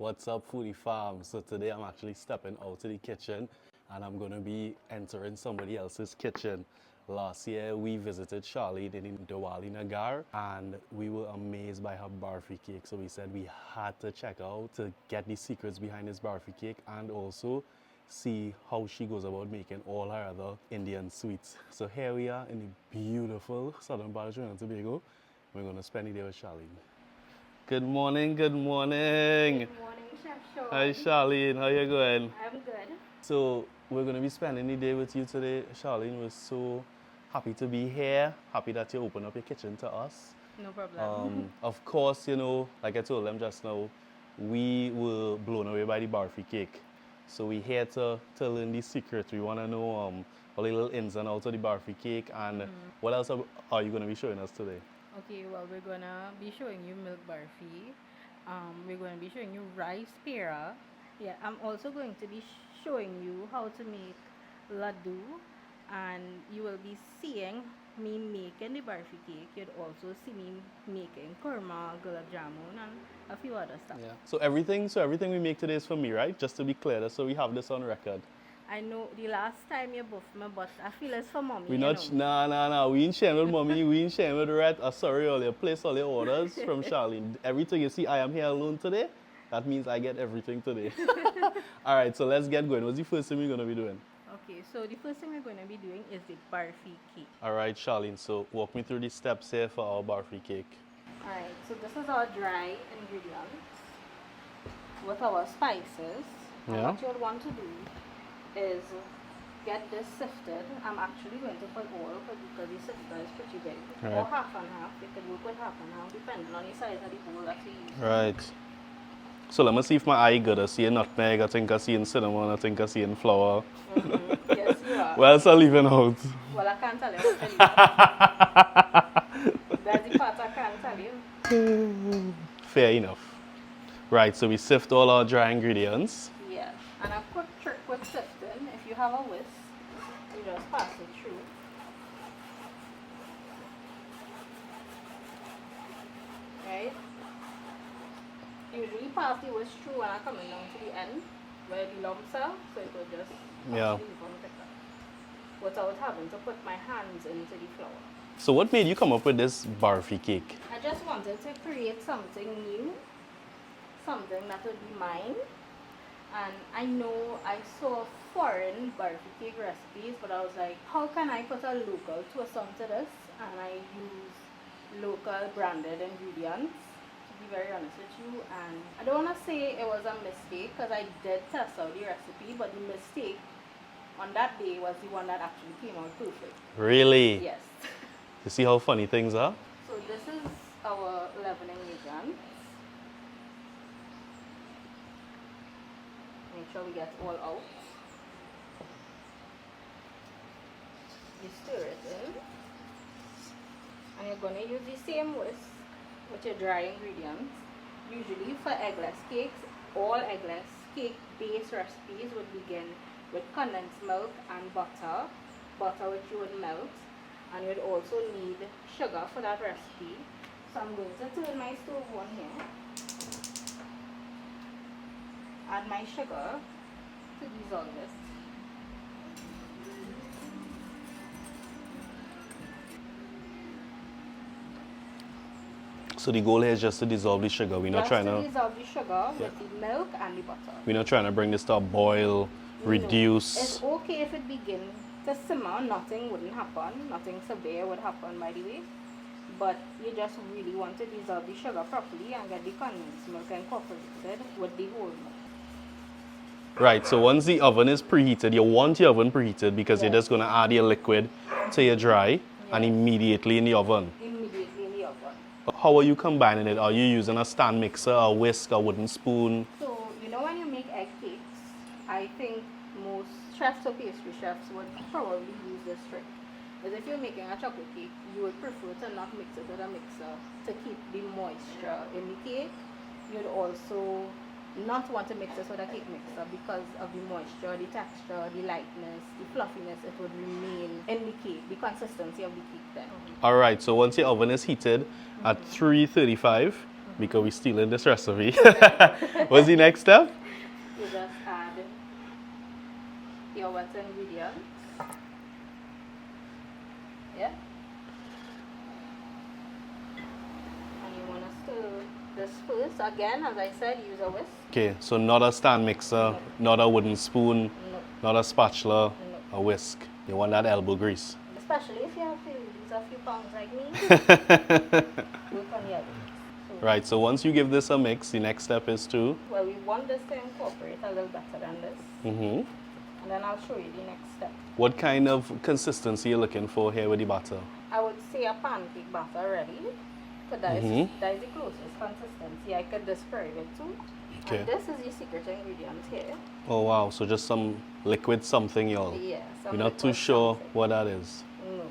What's up, Foodie Farm? So today I'm actually stepping out to the kitchen and I'm going to be entering somebody else's kitchen. Last year we visited Sharlene in Divali, Nagar, and we were amazed by her barfi cake. So we said we had to check out to get the secrets behind this barfi cake and also see how she goes about making all her other Indian sweets. So here we are in the beautiful southern part of Trinidad and Tobago. We're going to spend the day with Sharlene. Good morning, good morning. Good morning, Chef Sean. Hi Sharlene, how you going? I'm good. So we're going to be spending the day with you today. Sharlene, we're so happy to be here. Happy that you opened up your kitchen to us. No problem. Of course, you know, like I told them just now, we were blown away by the barfi cake. So we're here to learn the secret. We want to know all the little ins and outs of the barfi cake and what else are you going to be showing us today? Okay, well, we're gonna be showing you milk barfi. We're going to be showing you rice pera. Yeah, I'm also going to be showing you how to make laddu, and you will be seeing me making the barfi cake. You'd also see me making kurma, gulab jamun, and a few other stuff. Yeah. So everything we make today is for me, right? Just to be clear, so we have this on record. I know the last time you buffed me, but I feel it's for mommy. We not nah. We ain't sharing with mommy. We ain't sharing with Red. Sorry, all your place, all your orders from Sharlene. Everything you see, I am here alone today. That means I get everything today. All right, so let's get going. What's the first thing we're gonna be doing? Okay, so the first thing we're going to be doing is the barfi cake. All right, Sharlene. So walk me through the steps here for our barfi cake. All right, so this is our dry ingredients with our spices. And Yeah. what you'll want to do is get this sifted. I'm actually going to put all because the sifter is pretty big. Right. Or half and half. You can work with half and half depending on the size of the bowl that you use. Right. So let me see if my eye good. I see a nutmeg. I think I see in cinnamon. I think I see in flour. Yes, you are. What else are leaving out? Well, I can't tell you. That's the part I can't tell you. Fair enough. Right. So we sift all our dry ingredients. Yeah. And a quick trick with sifting, if you have a whisk, you just pass it through. Right? Usually pass the whisk through when I'm coming down to the end, where the lumps are, so it will just Yeah. without having to put my hands into the flour. So what made you come up with this barfi cake? I just wanted to create something new, something that would be mine. And I know I saw foreign barfi cake recipes, but I was like, how can I put a local twist onto this? And I use local branded ingredients, to be very honest with you. And I don't want to say it was a mistake, because I did test out the recipe, but the mistake on that day was the one that actually came out perfect. Really? Yes. You see how funny things are? So this is our leavening agent. Make sure we get all out. You stir it in. And you're going to use the same whisk with your dry ingredients. Usually for eggless cakes, all eggless cake base recipes would begin with condensed milk and butter. Butter which you would melt. And you'd also need sugar for that recipe. So I'm going to turn my stove on here. Add my sugar to dissolve it. So the goal here is just to dissolve the sugar. We're not trying to dissolve the sugar with the milk and the butter. we're not trying to bring this to a boil, reduce. It's okay if it begins to simmer. Nothing wouldn't happen. Nothing severe would happen, by the way. But you just really want to dissolve the sugar properly and get the condensed milk incorporated with the whole milk. Right, so once the oven is preheated, you want your oven preheated because you're just going to add your liquid to your dry and immediately in the oven. Immediately in the oven. How are you combining it? Are you using a stand mixer, a whisk, a wooden spoon? So, you know when you make egg cakes, I think most chefs or pastry chefs would probably use this trick. Because if you're making a chocolate cake, you would prefer to not mix it with a mixer to keep the moisture in the cake. You'd also not want to mix this with a cake mixer because of the moisture, the texture, the lightness, the fluffiness. It would remain in the cake, the consistency of the cake then. All right, so once your oven is heated at 335, because we're stealing this recipe. What's the next step? You just add your wet ingredients. Yeah. And you want to stir this first. Again, as I said, use a whisk. Okay, so not a stand mixer, not a wooden spoon, No. not a spatula, No. a whisk. You want that elbow grease. Especially if you have to lose a few pounds like me. Work on the elbow. So, Right, so once you give this a mix, the next step is to... well, we want this to incorporate a little better than this. Mhm. And then I'll show you the next step. What kind of consistency you're looking for here with the batter? I would say a pancake batter ready. But that is the closest consistency I could describe it to. Okay. And this is the secret ingredient here. Oh wow, so just some liquid something, y'all. Yeah. You're not too sure what that is. No.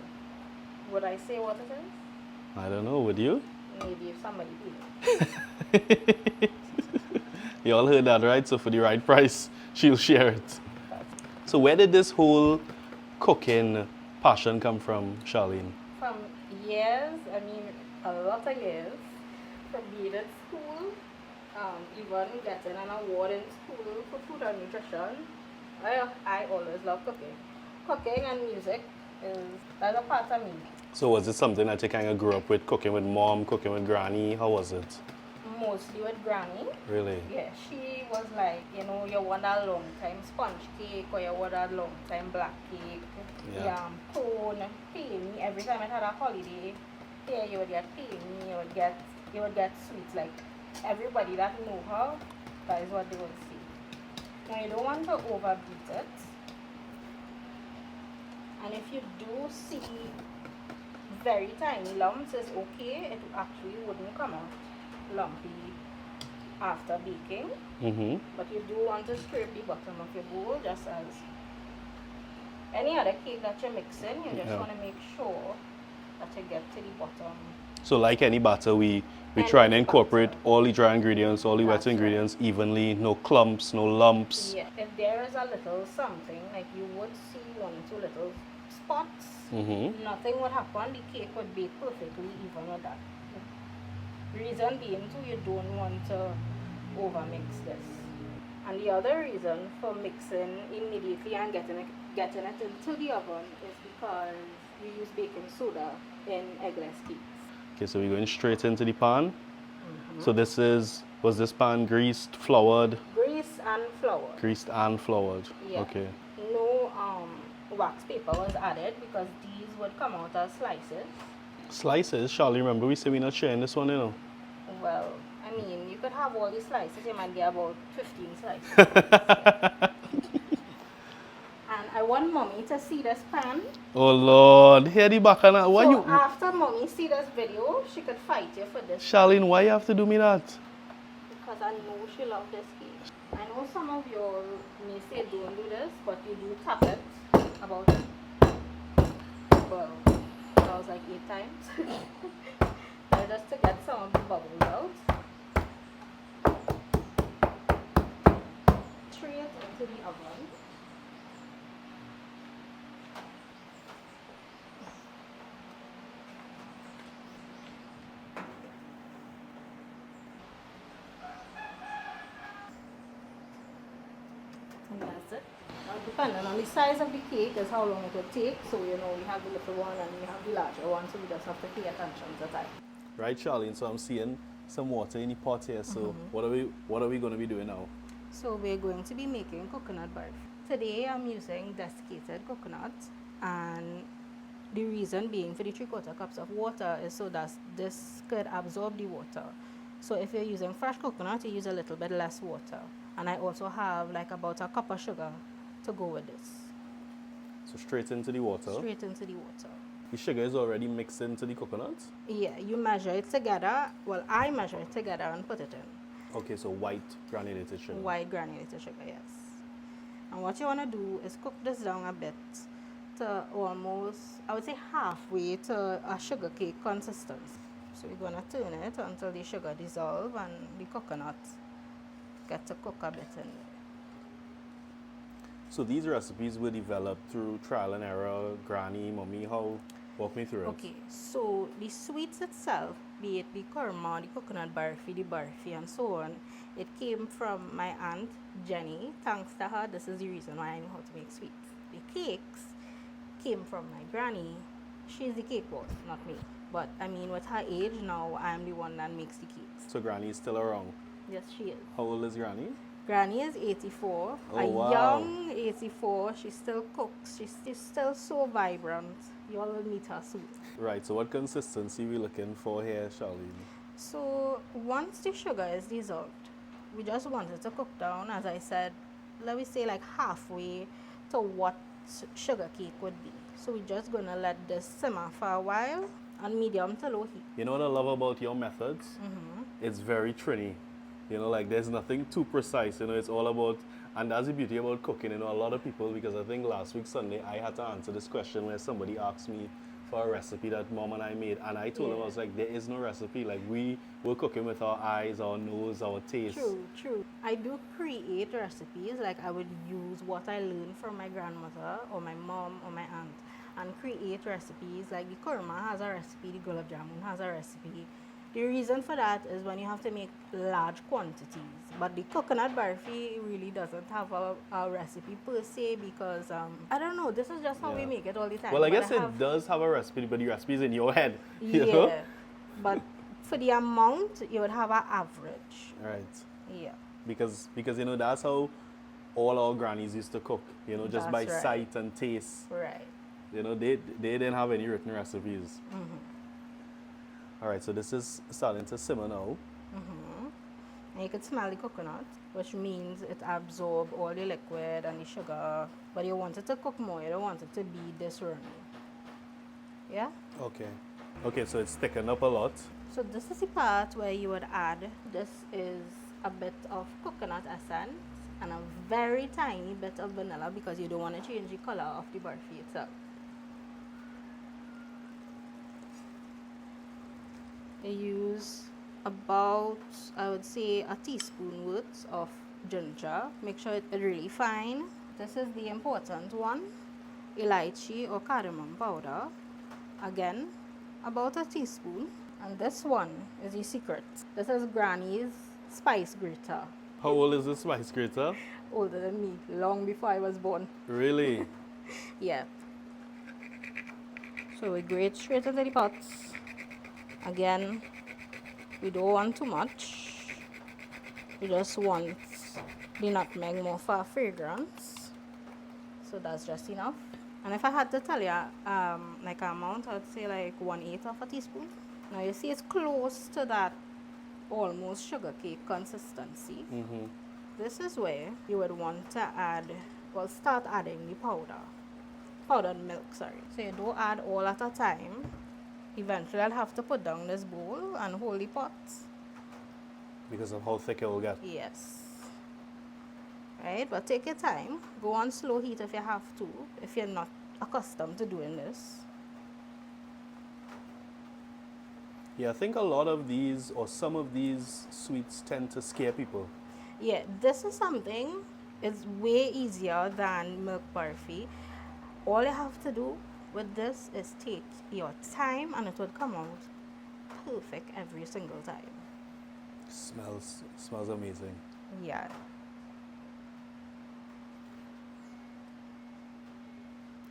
Would I say what it is? I don't know, would you? Maybe if somebody did. You all heard that, right? So for the right price, she'll share it. So where did this whole cooking passion come from, Sharlene? From years, I mean a lot of years, from being at school, even getting an award in school for food and nutrition. I always love cooking. Cooking and music that's a part of me. So was it something that you kind of grew up with, cooking with mom, cooking with granny? How was it? Mostly with granny. Really? Yeah, she was like, you want a long time sponge cake or you want a long time black cake, yam, cone, pay me. Every time I had a holiday, yeah, you would get pay me, you would get sweets. Like everybody that knew her, that is what they would say. Now you don't want to overbeat it. And if you do see very tiny lumps, it's okay. It actually wouldn't come out lumpy after baking. But you do want to scrape the bottom of your bowl just as any other cake that you're mixing. You just want to make sure that you get to the bottom. So like any batter, we try and incorporate all the dry ingredients, all the wet ingredients evenly, no clumps, no lumps. Yeah, if there is a little something, like you would see 1 or 2 little spots, nothing would happen. The cake would bake perfectly even with that. Reason being too, you don't want to overmix this. And the other reason for mixing immediately and getting it into the oven is because we use baking soda in eggless cakes. Okay, so we're going straight into the pan. So was this pan greased, floured? Grease and flour. Greased and floured. Yeah. Okay. No wax paper was added because these would come out as slices. Slices? Charlie, remember we said we're not sharing this one, you know? Well, I mean, you could have all these slices, you might get about 15 slices. And I want mommy to see this pan. Oh Lord, here the back and So after mommy see this video, she could fight you for this. Sharlene, why you have to do me that? Because I know she loves this cake. I know some of you may say don't do this, but you do tap it about, well, that was like 8 times. Just to get some of the bubbles out. Straight into the oven. And that's it. Now, depending on the size of the cake is how long it will take. So, we have the little one and we have the larger one, so we just have to pay attention to that. Right, Sharlene, so I'm seeing some water in the pot here. So what are we going to be doing now? So we're going to be making coconut barfi. Today I'm using desiccated coconut, and the reason being for the 3/4 cups of water is so that this could absorb the water. So if you're using fresh coconut, you use a little bit less water. And I also have like about a cup of sugar to go with this. So straight into the water. Straight into the water. The sugar is already mixed into the coconut? Yeah, you measure it together. Well, I measure it together and put it in. Okay, so white granulated sugar. White granulated sugar, yes. And what you want to do is cook this down a bit to almost, I would say halfway to a sugar cake consistency. So we're going to turn it until the sugar dissolves and the coconut get to cook a bit in there. So these recipes were developed through trial and error, granny, mommy, how? Walk me through it. Okay, so the sweets itself be it the kurma, the coconut barfi, the barfi, and so on, it came from my aunt Jenny. Thanks to her, this is the reason why I know how to make sweets. The cakes came from my granny. She's the cake boss, not me. But I mean, with her age now, I'm the one that makes the cakes. So Granny is still around. Yes, she is. How old is Granny? Granny is 84. Oh, wow. Young 84. She still cooks. She's still so vibrant. You all will meet her soon. Right, so what consistency we looking for here, Sharlene? So once the sugar is dissolved, we just want it to cook down, as I said, let me say like halfway to what sugar cake would be. So we're just gonna let this simmer for a while on medium to low heat. You know what I love about your methods? It's very Trini. You know, like there's nothing too precise. You know, it's all about, and that's the beauty about cooking. You know, a lot of people, because I think last week Sunday I had to answer this question where somebody asked me for a recipe that mom and I made, and I told them, I was like, there is no recipe. Like we're cooking with our eyes, our nose, our taste. True. I do create recipes. Like I would use what I learned from my grandmother or my mom or my aunt and create recipes. Like the kurma has a recipe, the gulab jamun has a recipe. The reason for that is when you have to make large quantities. But the coconut barfi really doesn't have a recipe per se because, I don't know, this is just how we make it all the time. Well, I But guess it does have a recipe, but the recipe is in your head. You know? But for the amount, you would have an average. Right. Yeah. Because you know, that's how all our grannies used to cook. You know, just by That's right. sight and taste. Right. You know, they didn't have any written recipes. All right, so this is starting to simmer now. And you can smell the coconut, which means it absorbs all the liquid and the sugar. But you want it to cook more. You don't want it to be this runny. Yeah? Okay. Okay, so it's thickened up a lot. So this is the part where you would add, this is a bit of coconut essence and a very tiny bit of vanilla because you don't want to change the color of the barfi itself. You use about, I would say, a teaspoon worth of ginger. Make sure it's really fine. This is the important one, elaichi or cardamom powder. Again, about a teaspoon. And this one is the secret. This is Granny's spice grater. How old is this spice grater? Older than me, long before I was born. Really? Yeah. So we grate straight into the pot. Again, we don't want too much. We just want the nutmeg more for fragrance. So that's just enough. And if I had to tell you like an amount, I would say like 1/8 of a teaspoon. Now you see it's close to that almost sugar cake consistency. This is where you would want to add, well, start adding the powdered milk, sorry. So you don't add all at a time. Eventually I'll have to put down this bowl and hold the pot. Because of how thick it will get. Yes. Right, but take your time. Go on slow heat if you have to, if you're not accustomed to doing this. Yeah, I think a lot of these or some of these sweets tend to scare people. Yeah, this is something, it's way easier than milk barfi. All you have to do with this is take your time and it will come out perfect every single time. Smells amazing. Yeah.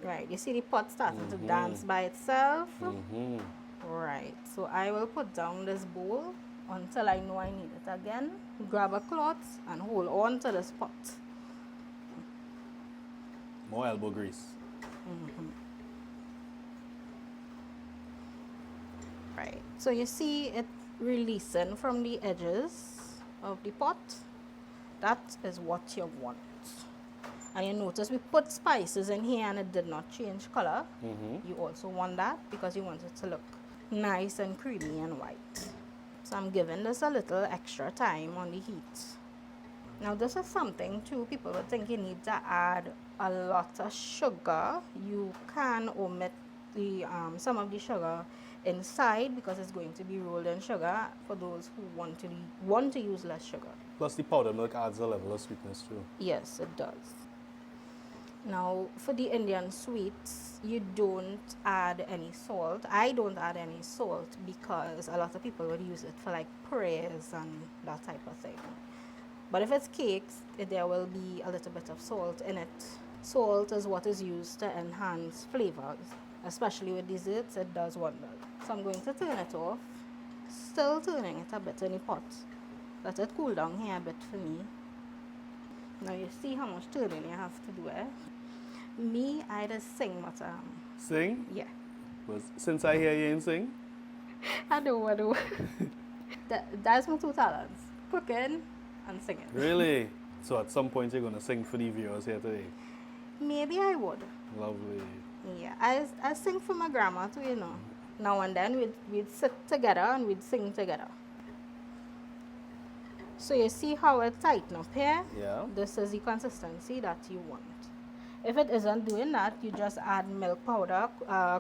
Right, you see the pot starting to dance by itself? Right, so I will put down this bowl until I know I need it again. Grab a cloth and hold on to this pot. More elbow grease. Right, so you see it releasing from the edges of the pot. That is what you want. And you notice we put spices in here and it did not change color. You also want that because you want it to look nice and creamy and white. So I'm giving this a little extra time on the heat. Now this is something too, people would think you need to add a lot of sugar. You can omit the some of the sugar inside because it's going to be rolled in sugar for those who want to use less sugar. Plus the powdered milk adds a level of sweetness too. Yes, it does. Now, for the Indian sweets, you don't add any salt. I don't add any salt because a lot of people would use it for like prayers and that type of thing. But if it's cakes, there will be a little bit of salt in it. Salt is what is used to enhance flavors, especially with desserts, it does wonders. So I'm going to turn it off, still turning it a bit in the pot. Let it cool down here a bit for me. Now you see how much turning you have to do, eh? Me, I just sing, but Sing? yeah. But since I hear you in sing, I do. That's my two talents, cooking and singing. really? So at some point you're gonna sing for the viewers here today. Maybe I would. Lovely. Yeah, I sing for my grandma too, you know. Now and then we'd sit together and we'd sing together. So you see how it tighten up here? Yeah. This is the consistency that you want. If it isn't doing that, you just add milk powder,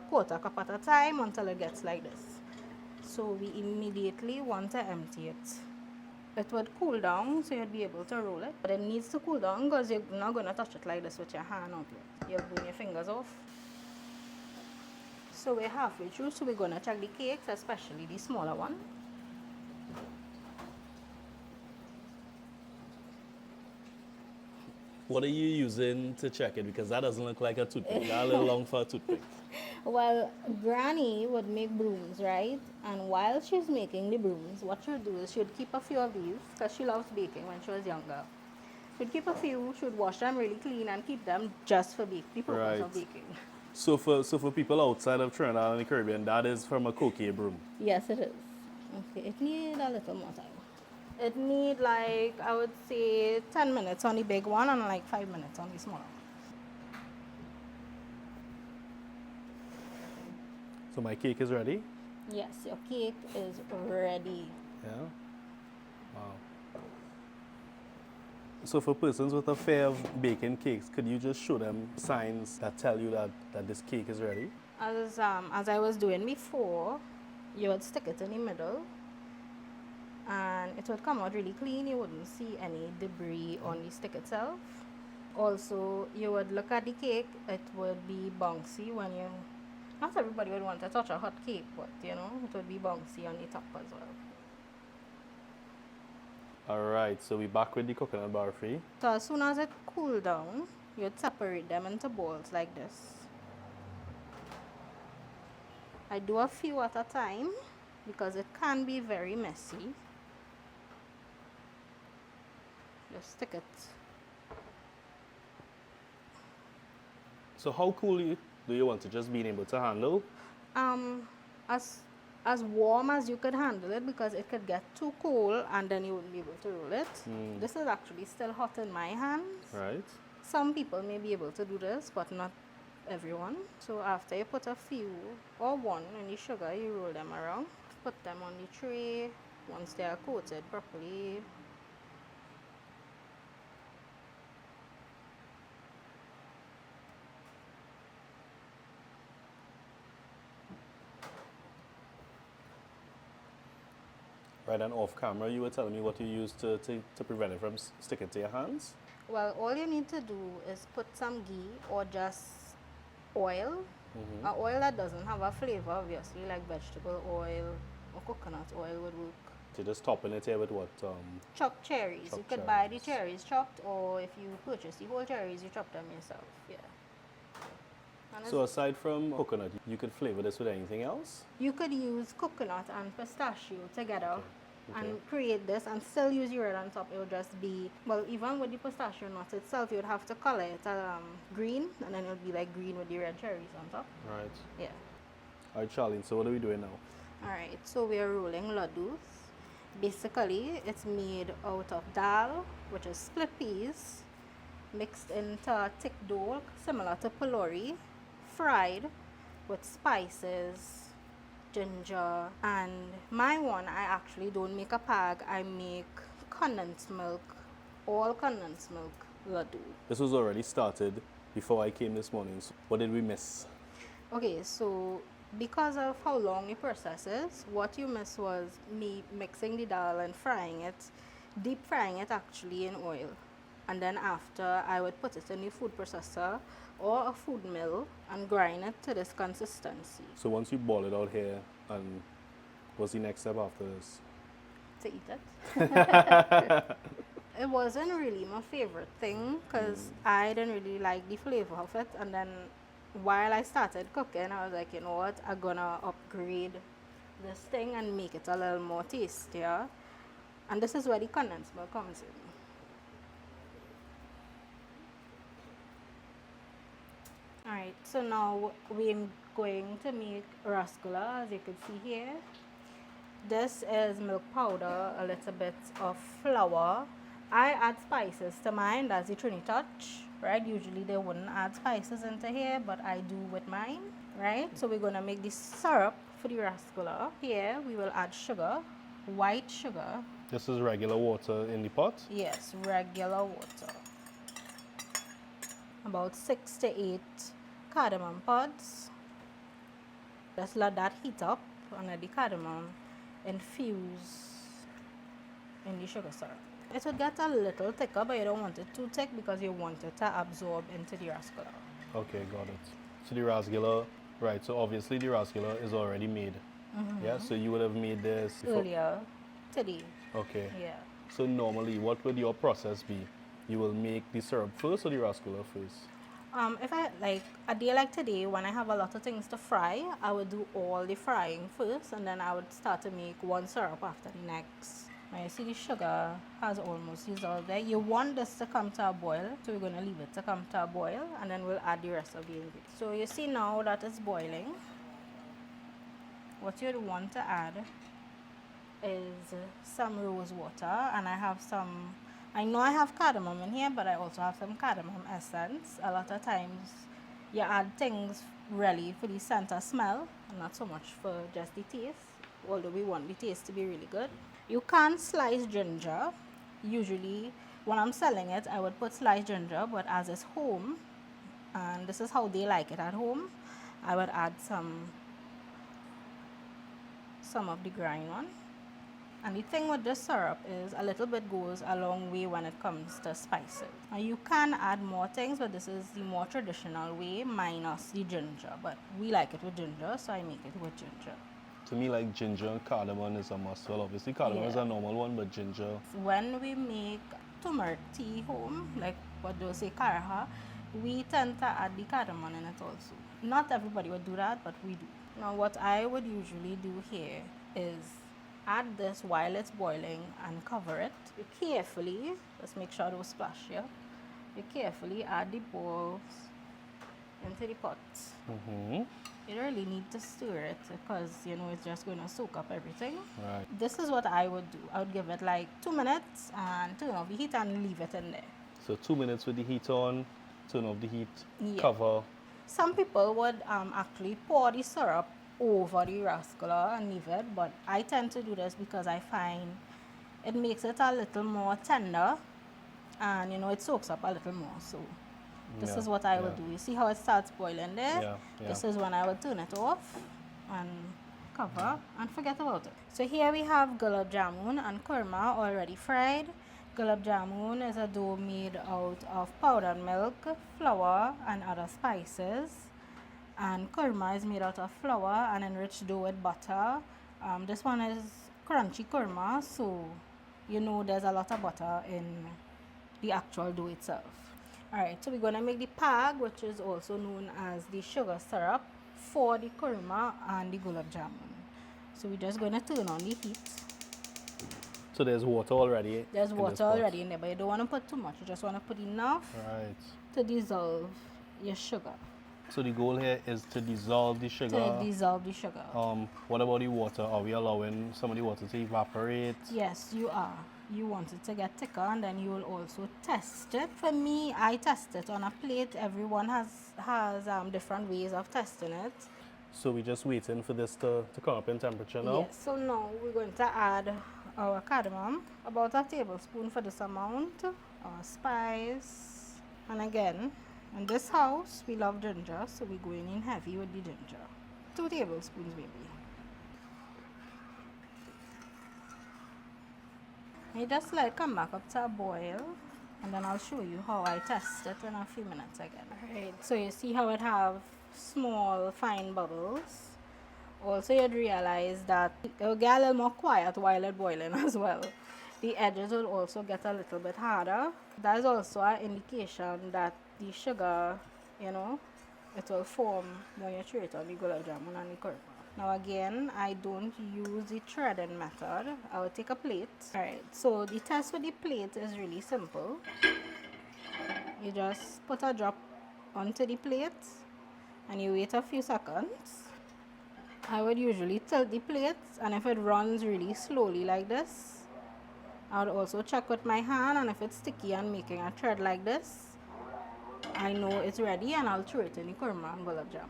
quarter cup at a time until it gets like this. So we immediately want to empty it. It would cool down, so you'd be able to roll it. But it needs to cool down because you're not going to touch it like this with your hand out here. You'll burn your fingers off. So we're halfway through, so we're going to check the cakes, especially the smaller one. What are you using to check it? Because that doesn't look like a toothpick. That's a little long for a toothpick. Well, Granny would make brooms, right? And while she's making the brooms, what she'd do is she'd keep a few of these because she loves baking when she was younger. She'd keep a few, she'd wash them really clean and keep them just for the purpose of baking. So for people outside of Trinidad and the Caribbean, that is from a coquille broom. Yes, it is. Okay, it needs a little more time. It needs like, I would say 10 minutes on the big one and like 5 minutes on the smaller one. So my cake is ready? Yes, your cake is ready. Yeah. Wow. So for persons with a fear of baking cakes, could you just show them signs that tell you that this cake is ready? As I was doing before, you would stick it in the middle and it would come out really clean. You wouldn't see any debris on the stick itself. Also, you would look at the cake, it would be bouncy when you, not everybody would want to touch a hot cake, but you know, it would be bouncy on the top as well. Alright, so we're back with the coconut barfi. So as soon as it cooled down, you'd separate them into balls like this. I do a few at a time because it can be very messy. Just stick it. So how cool do you want it? Just being able to handle? As warm as you could handle it because it could get too cold and then you wouldn't be able to roll it. This is actually still hot in my hands. Right. Some people may be able to do this, but not everyone. So after you put a few or one in the sugar, you roll them around. Put them on the tray once they are coated properly. Right, and off camera, you were telling me what you used to prevent it from sticking to your hands? Well, all you need to do is put some ghee or just oil. An oil that doesn't have a flavor, obviously, like vegetable oil or coconut oil would work. So just topping it here with what? Chopped cherries. You could buy the cherries chopped, or if you purchase the whole cherries, you chop them yourself. Yeah. And So aside from coconut, you could flavor this with anything else? you could use coconut and pistachio together Okay. and create this and still use your red on top. It would just be, well, even with the pistachio nut itself, you would have to color it green, and then it would be like green with the red cherries on top. Right. Yeah. All right, Sharlene, so what are we doing now? Alright, so we are rolling ladoos. Basically, it's made out of dal, which is split peas, mixed into a thick dough similar to pulori, fried with spices, ginger, and my one, I actually don't make a pag, I make condensed milk, all condensed milk ladoo. This was already started before I came this morning. So what did we miss? Okay, so because of how long the process is, what you missed was me mixing the dal and frying it, deep frying it actually in oil. and then after I would put it in the food processor or a food mill and grind it to this consistency. So once you boil it out here, and what's the next step after this? To eat it. It wasn't really my favorite thing because I didn't really like the flavor of it, and then while I started cooking I was like, you know what, I'm gonna upgrade this thing and make it a little more tastier, and this is where the condensed milk comes in. Alright, so now we're going to make rasgulla, as you can see here. This is milk powder, a little bit of flour. I add spices to mine, that's the Trini touch, right? Usually they wouldn't add spices into here, but I do with mine, right? So we're gonna make the syrup for the rasgulla. Here we will add sugar, white sugar. This is regular water in the pot? Yes, regular water. About 6 to 8 cardamom pods. Just let that heat up and let the cardamom infuse in the sugar syrup. It would get a little thicker, but you don't want it too thick because you want it to absorb into the rasgulla. Okay, got it. So the rasgulla, right, so obviously the rasgulla is already made. Yeah, so you would have made this Earlier today. Okay. Yeah. So normally, what would your process be? You will make the syrup first or the rasgulla first? If I like a day like today when I have a lot of things to fry, I would do all the frying first, and then I would start to make one syrup after the next. Now you see the sugar has almost dissolved there. You want this to come to a boil, so we're going to leave it to come to a boil, and then we'll add the rest of the ingredients. So you see now that it's boiling, what you'd want to add is some rose water, and I know I have cardamom in here, but I also have some cardamom essence. A lot of times you add things really for the scent or smell, not so much for just the taste, although we want the taste to be really good. You can slice ginger. Usually when I'm selling it, I would put sliced ginger, but as it's home, and this is how they like it at home, I would add some of the grind one. And the thing with this syrup is a little bit goes a long way when it comes to spices. Now you can add more things, but this is the more traditional way minus the ginger. But we like it with ginger, so I make it with ginger. To me, like ginger and cardamom is a must. Well, obviously cardamom is a normal one, but ginger. When we make turmeric tea home, like what they say karaha, we tend to add the cardamom in it also. Not everybody would do that, but we do. Now what I would usually do here is add this while it's boiling and cover it. You carefully, let's make sure don't splash here. You carefully add the balls into the pot. You don't really need to stir it because you know it's just going to soak up everything. Right. This is what I would do. I would give it like 2 minutes and turn off the heat and leave it in there. So 2 minutes with the heat on, turn off the heat, Yeah. cover. Some people would actually pour the syrup over the rasgulla and leave it, but I tend to do this because I find it makes it a little more tender and you know it soaks up a little more. So this is what I would do. You see how it starts boiling there? Yeah. This is when I would turn it off and cover and forget about it. So here we have gulab jamun and kurma already fried. Gulab jamun is a dough made out of powdered milk, flour and other spices. And kurma is made out of flour and enriched dough with butter. This one is crunchy kurma, so you know there's a lot of butter in the actual dough itself. Alright, so we're going to make the pag, which is also known as the sugar syrup, for the kurma and the gulab jamun. So we're just going to turn on the heat. So there's water already. There's water already in there, but you don't want to put too much. You just want to put enough to dissolve your sugar. So the goal here is to dissolve the sugar. To dissolve the sugar. What about the water? Are we allowing some of the water to evaporate? Yes, you are. You want it to get thicker, and then you will also test it. For me, I test it on a plate. Everyone has different ways of testing it. So we're just waiting for this to come up in temperature now? Yes, so now we're going to add our cardamom, about a tablespoon for this amount, our spice, and again, in this house, we love ginger, so we're going in heavy with the ginger. 2 tablespoons maybe. You just let it come back up to a boil, And then I'll show you how I test it in a few minutes again. Alright, so you see how it have small fine bubbles. Also you'd realize that it will get a little more quiet while it's boiling as well. The edges will also get a little bit harder. That is also an indication that the sugar, you know, it will form when you throw it on the gulab jamun and the kurma. Now again, I don't use the threading method. I will take a plate. Alright, so the test with the plate is really simple. You just put a drop onto the plate and you wait a few seconds. I would usually tilt the plate, and if it runs really slowly like this, I would also check with my hand, and if it's sticky and making a thread like this, I know it's ready and I'll throw it in the kurma and gulab jamun.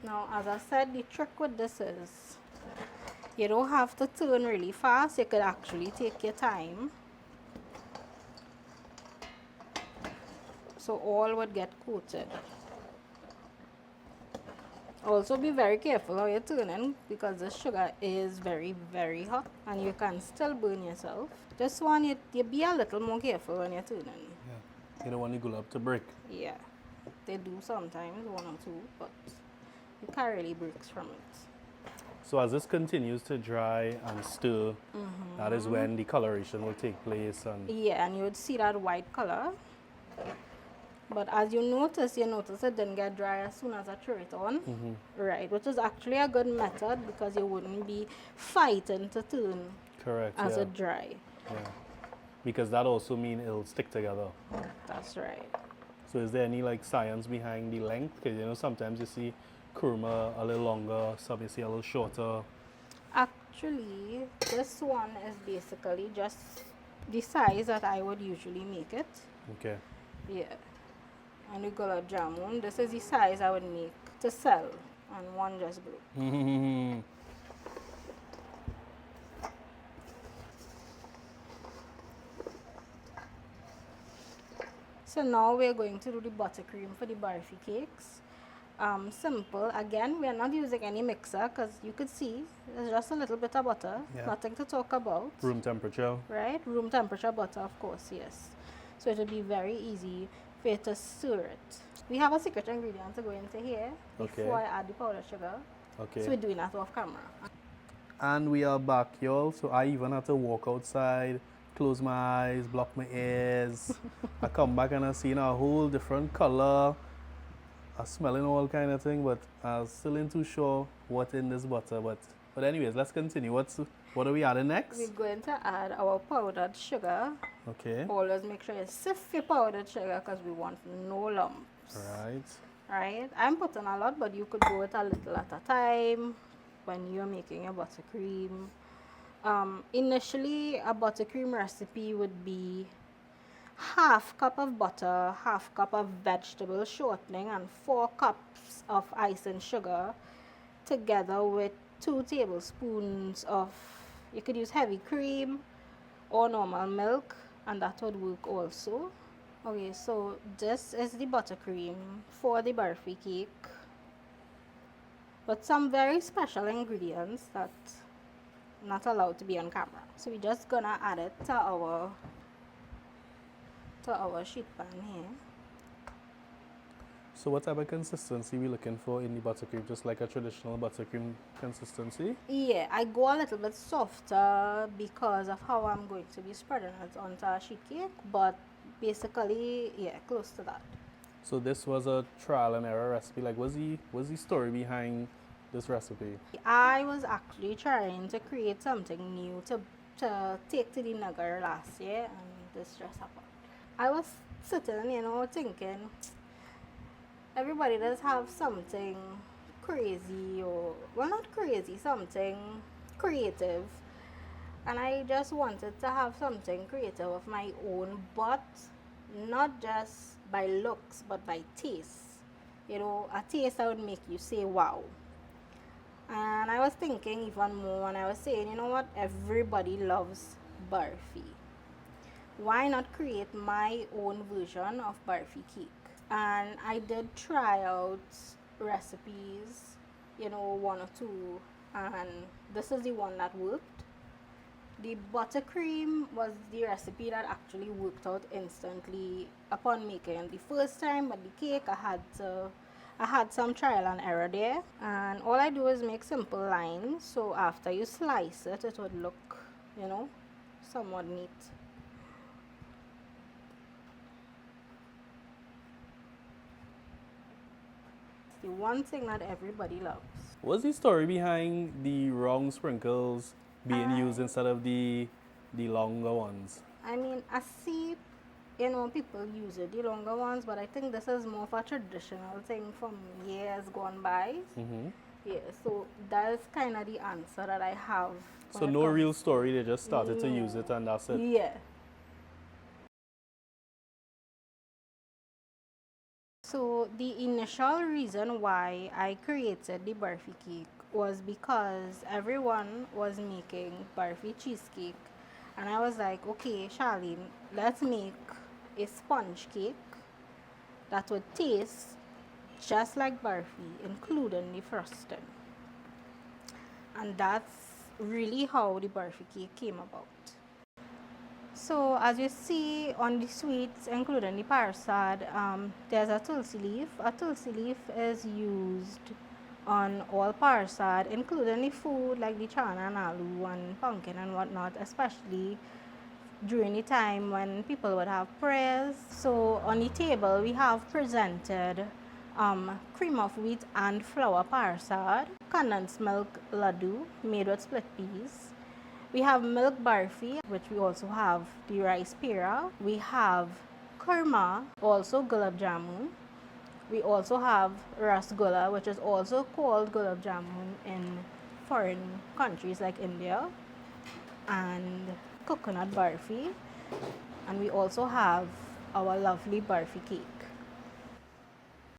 Now, as I said, the trick with this is you don't have to turn really fast. You could actually take your time. So all would get coated. Also be very careful how you're turning because the sugar is very, very hot and you can still burn yourself. Just want you be a little more careful when you're turning. Yeah. You don't want the gulab to break. Yeah. They do sometimes, one or two, but you can't really break from it. So as this continues to dry and stir, that is when the coloration will take place. And yeah, and you would see that white color. But as you notice it didn't get dry as soon as I threw it on. Right, which is actually a good method because you wouldn't be fighting to turn correct, as it dry. Yeah. Because that also means it'll stick together. That's right. So is there any like science behind the length? Because you know sometimes you see kurma a little longer, some you see a little shorter. Actually, this one is basically just the size that I would usually make it. Okay. Yeah. And the gulab jamun, this is the size I would make to sell, and one just broke. So now we're going to do the buttercream for the barfi cakes. Simple. Again, we are not using any mixer because you could see there's just a little bit of butter. Yeah. Nothing to talk about. Room temperature. Right? Room temperature butter, of course, yes. So it will be very easy for you to stir it. We have a secret ingredient to go into here before I add the powdered sugar. Okay. So we're doing that off camera. And we are back, y'all. So I even had to walk outside, close my eyes, block my ears. I come back and I see a whole different color. I smelling all kind of thing, but I'm still ain't too sure what in this butter. But anyways, let's continue. What are we adding next? We're going to add our powdered sugar. Okay. Always make sure you sift your powdered sugar because we want no lumps. Right. Right? I'm putting a lot, but you could go with a little at a time when you're making your buttercream. Initially, a buttercream recipe would be half cup of butter, half cup of vegetable shortening, and 4 cups of icing sugar together with 2 tablespoons of, you could use heavy cream or normal milk, and that would work also. Okay, so this is the buttercream for the barfi cake, but some very special ingredients that not allowed to be on camera. So we're just gonna add it to our sheet pan here. So what type of consistency we looking for in the buttercream? Just like a traditional buttercream consistency? Yeah, I go a little bit softer because of how I'm going to be spreading it onto a sheet cake, but basically, yeah, close to that. So this was a trial and error recipe. Like, what's the story behind this recipe? I was actually trying to create something new to take to the Nagar last year, and this just happened. I was sitting, thinking, everybody does have something crazy, or, well, not crazy, something creative. And I just wanted to have something creative of my own, but not just by looks, but by taste. A taste that would make you say, wow. And I was thinking even more, and I was saying, you know what, everybody loves barfi. Why not create my own version of barfi cake? And I did try out recipes, one or two, and this is the one that worked. The buttercream was the recipe that actually worked out instantly upon making it the first time, but the cake I had some trial and error there. And all I do is make simple lines, so after you slice it, it would look, somewhat neat. The one thing that everybody loves. What's the story behind the round sprinkles being used instead of the longer ones? I mean, I see, people use it, the longer ones, but I think this is more of a traditional thing from years gone by. Mm-hmm. Yeah, so that's kind of the answer that I have. So no real story, they just started to use it and that's it. Yeah. So the initial reason why I created the Barfi Cake was because everyone was making Barfi cheesecake. And I was like, okay, Sharlene, let's make a sponge cake that would taste just like Barfi, including the frosting. And that's really how the Barfi Cake came about. So as you see on the sweets, including the parsad, there's a tulsi leaf. A tulsi leaf is used on all parsad, including the food like the chana and aloo and pumpkin and whatnot, especially during the time when people would have prayers. So on the table we have presented cream of wheat and flour parsad, condensed milk laddu made with split peas. We have milk barfi, which we also have the rice pera. We have kurma, also gulab jamun. We also have rasgulla, which is also called gulab jamun in foreign countries like India, and coconut barfi. And we also have our lovely barfi cake.